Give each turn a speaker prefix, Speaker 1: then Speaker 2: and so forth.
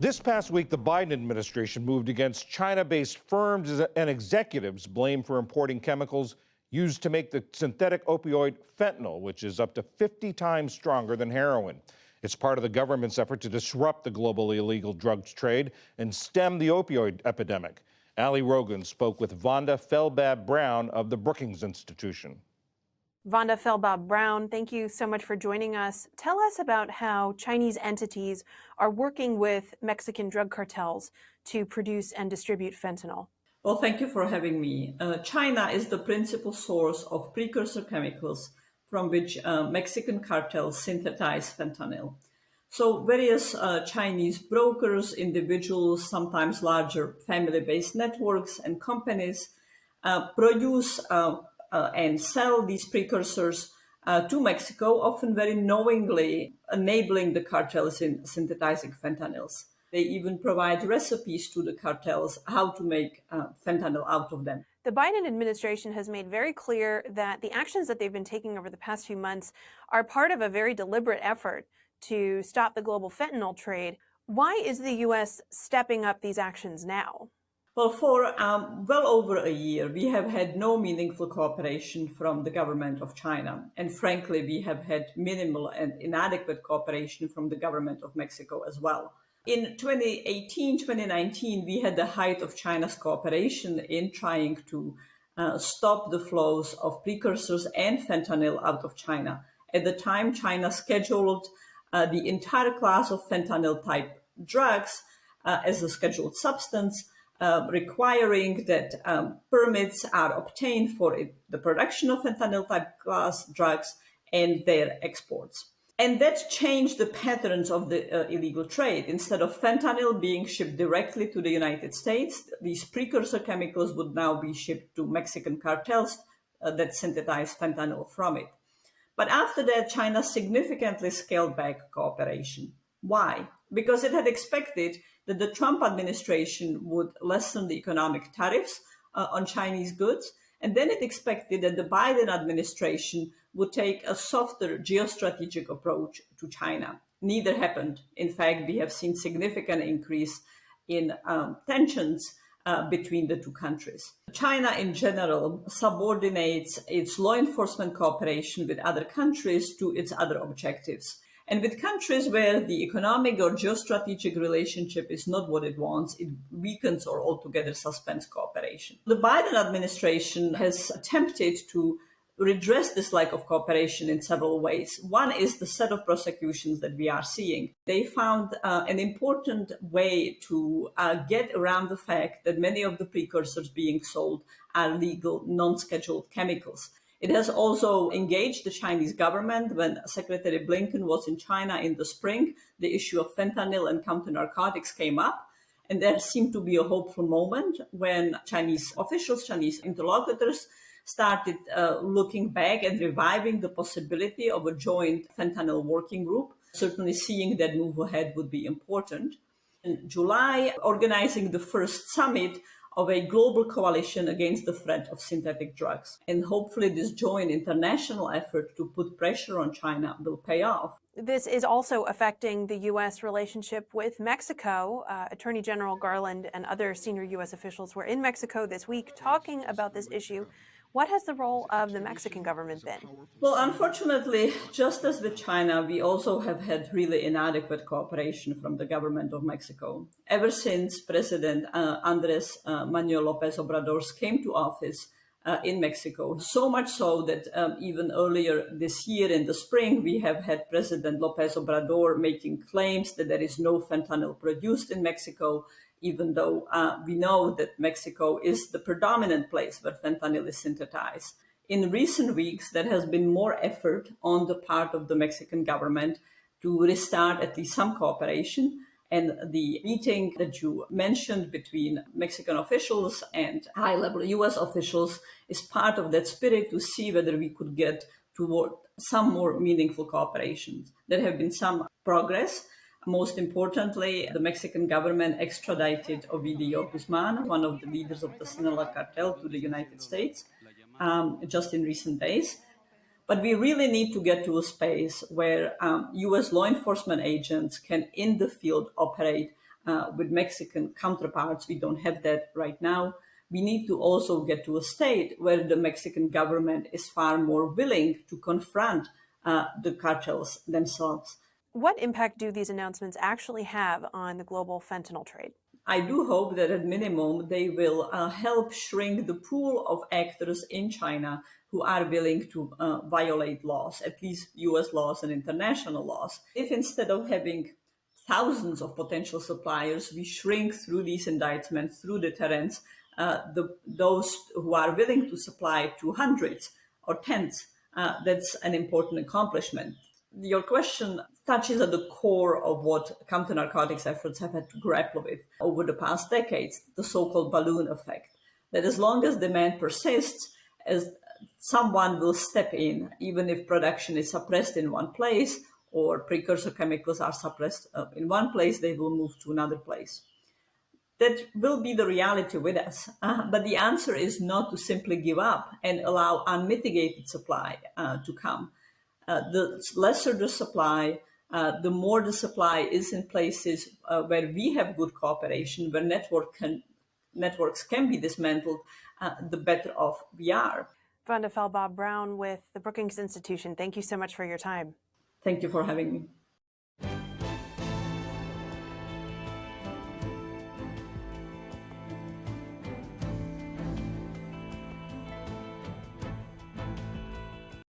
Speaker 1: This past week, the Biden administration moved against China-based firms and executives blamed for importing chemicals used to make the synthetic opioid fentanyl, which is up to 50 times stronger than heroin. It's part of the government's effort to disrupt the global illegal drugs trade and stem the opioid epidemic. Ali Rogan spoke with Vonda Felbab-Brown of the Brookings Institution.
Speaker 2: Vonda Felbab-Brown, thank you so much for joining us. Tell us about how Chinese entities are working with Mexican drug cartels to produce and distribute fentanyl.
Speaker 3: Well, thank you for having me. China is the principal source of precursor chemicals from which Mexican cartels synthesize fentanyl. So various Chinese brokers, individuals, sometimes larger family-based networks and companies produce and sell these precursors to Mexico, often very knowingly enabling the cartels in synthesizing fentanyls. They even provide recipes to the cartels how to make fentanyl out of them.
Speaker 2: The Biden administration has made very clear that the actions that they've been taking over the past few months are part of a very deliberate effort to stop the global fentanyl trade. Why is the U.S. stepping up these actions now?
Speaker 3: Well, for well over a year, we have had no meaningful cooperation from the government of China. And frankly, we have had minimal and inadequate cooperation from the government of Mexico as well. In 2018, 2019, we had the height of China's cooperation in trying to stop the flows of precursors and fentanyl out of China. At the time, China scheduled the entire class of fentanyl-type drugs as a scheduled substance, requiring that permits are obtained for the production of fentanyl-type class drugs and their exports. And that changed the patterns of the illegal trade. Instead of fentanyl being shipped directly to the United States, these precursor chemicals would now be shipped to Mexican cartels that synthesize fentanyl from it. But after that, China significantly scaled back cooperation. Why? Because it had expected that the Trump administration would lessen the economic tariffs on Chinese goods. And then it expected that the Biden administration would take a softer geostrategic approach to China. Neither happened. In fact, we have seen significant increase in tensions between the two countries. China in general subordinates its law enforcement cooperation with other countries to its other objectives. And with countries where the economic or geostrategic relationship is not what it wants, it weakens or altogether suspends cooperation. The Biden administration has attempted to redress this lack of cooperation in several ways. One is the set of prosecutions that we are seeing. They found an important way to get around the fact that many of the precursors being sold are legal, non-scheduled chemicals. It has also engaged the Chinese government. When Secretary Blinken was in China in the spring, the issue of fentanyl and counter-narcotics came up. And there seemed to be a hopeful moment when Chinese officials, Chinese interlocutors, started looking back and reviving the possibility of a joint fentanyl working group. Certainly seeing that move ahead would be important. In July, organizing the first summit of a global coalition against the threat of synthetic drugs. And hopefully this joint international effort to put pressure on China will pay off.
Speaker 2: This is also affecting the U.S. relationship with Mexico. Attorney General Garland and other senior U.S. officials were in Mexico this week talking about this issue. What has the role of the Mexican government been?
Speaker 3: Well, unfortunately, just as with China, we also have had really inadequate cooperation from the government of Mexico. Ever since President Andrés Manuel López Obrador came to office in Mexico, so much so that even earlier this year in the spring, we have had President López Obrador making claims that there is no fentanyl produced in Mexico, even though we know that Mexico is the predominant place where fentanyl is synthesized. In recent weeks, there has been more effort on the part of the Mexican government to restart at least some cooperation. And the meeting that you mentioned between Mexican officials and high-level U.S. officials is part of that spirit to see whether we could get toward some more meaningful cooperation. There have been some progress. Most importantly, the Mexican government extradited Ovidio Guzman, one of the leaders of the Sinaloa cartel, to the United States just in recent days. But we really need to get to a space where U.S. law enforcement agents can, in the field, operate with Mexican counterparts. We don't have that right now. We need to also get to a state where the Mexican government is far more willing to confront the cartels themselves.
Speaker 2: What impact do these announcements actually have on the global fentanyl trade?
Speaker 3: I do hope that at minimum they will help shrink the pool of actors in China who are willing to violate laws, at least US laws and international laws. If instead of having thousands of potential suppliers, we shrink through these indictments, through deterrence, those who are willing to supply to hundreds or tens, that's an important accomplishment. Your question touches at the core of what counter-narcotics efforts have had to grapple with over the past decades, the so-called balloon effect. That as long as demand persists, as someone will step in, even if production is suppressed in one place or precursor chemicals are suppressed in one place, they will move to another place. That will be the reality with us. But the answer is not to simply give up and allow unmitigated supply to come. The lesser the supply, the more the supply is in places where we have good cooperation, where networks can be dismantled, the better off we are.
Speaker 2: Vonda Fellbaugh Brown with the Brookings Institution, thank you so much for your time.
Speaker 3: Thank you for having me.